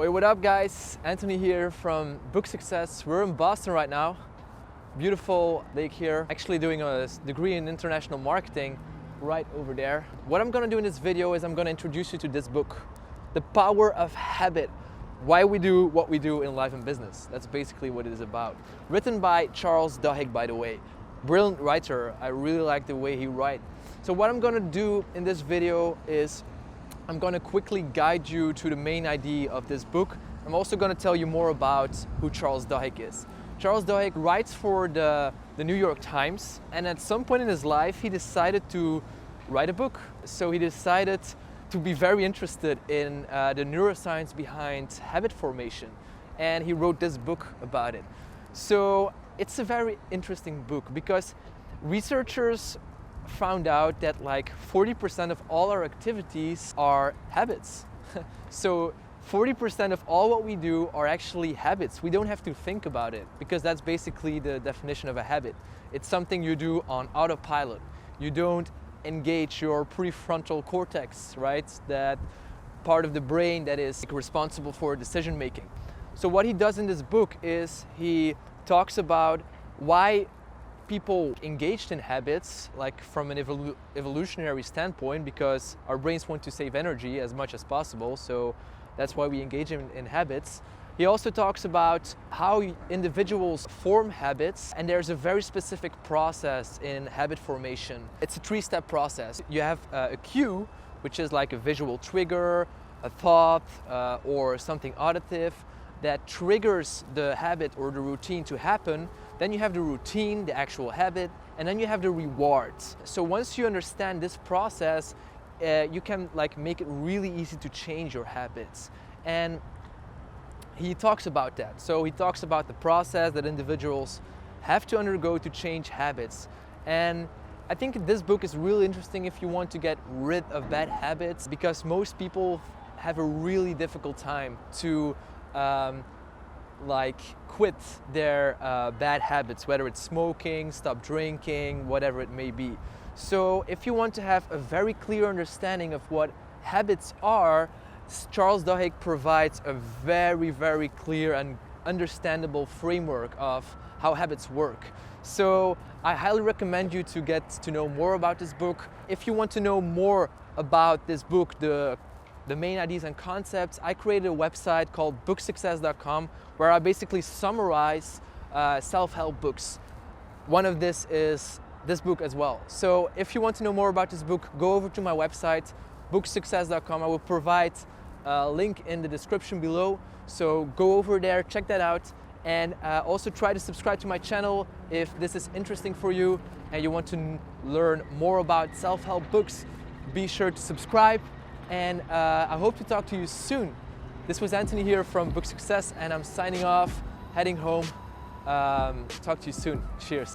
Oi, what up guys? Anthony here from Book Success. We're in Boston right now. Beautiful lake here. Actually doing a degree in international marketing right over there. What I'm gonna do in this video is I'm gonna introduce you to this book, The Power of Habit. Why we do what we do in life and business. That's basically what it is about. Written by Charles Duhigg, by the way. Brilliant writer. I really like the way he writes. So what I'm gonna do in this video is I'm going to quickly guide you to the main idea of this book. I'm also going to tell you more about who Charles Duhigg is. Charles Duhigg writes for the New York Times, and at some point in his life he decided to write a book. So he decided to be very interested in the neuroscience behind habit formation, and he wrote this book about it. So it's a very interesting book because researchers found out that like 40% of all our activities are habits. So 40% of all what we do are actually habits. We don't have to think about it because that's basically the definition of a habit. It's something you do on autopilot. You don't engage your prefrontal cortex, right? That part of the brain that is responsible for decision making. So what he does in this book is he talks about why people engaged in habits, like from an evolutionary standpoint, because our brains want to save energy as much as possible, so that's why we engage in habits. He also talks about how individuals form habits, and there's a very specific process in habit formation. It's a three-step process. You have a cue, which is like a visual trigger, a thought, or something auditive that triggers the habit or the routine to happen. Then you have the routine, the actual habit, and then you have the rewards. So once you understand this process, you can like make it really easy to change your habits. And he talks about that. So he talks about the process that individuals have to undergo to change habits. And I think this book is really interesting if you want to get rid of bad habits, because most people have a really difficult time to like quit their bad habits, whether it's smoking, stop drinking, whatever it may be. So if you want to have a very clear understanding of what habits are, Charles Duhigg provides a very clear and understandable framework of how habits work. So I highly recommend you to get to know more about this book. If you want to know more about this book, the main ideas and concepts, I created a website called booksuccess.com where I basically summarize self-help books. One of this is this book as well. So if you want to know more about this book, go over to my website, booksuccess.com. I will provide a link in the description below. So go over there, check that out, and also try to subscribe to my channel if this is interesting for you and you want to learn more about self-help books. Be sure to subscribe. And I hope to talk to you soon. This was Anthony here from Book Success, and I'm signing off, heading home. Talk to you soon. Cheers.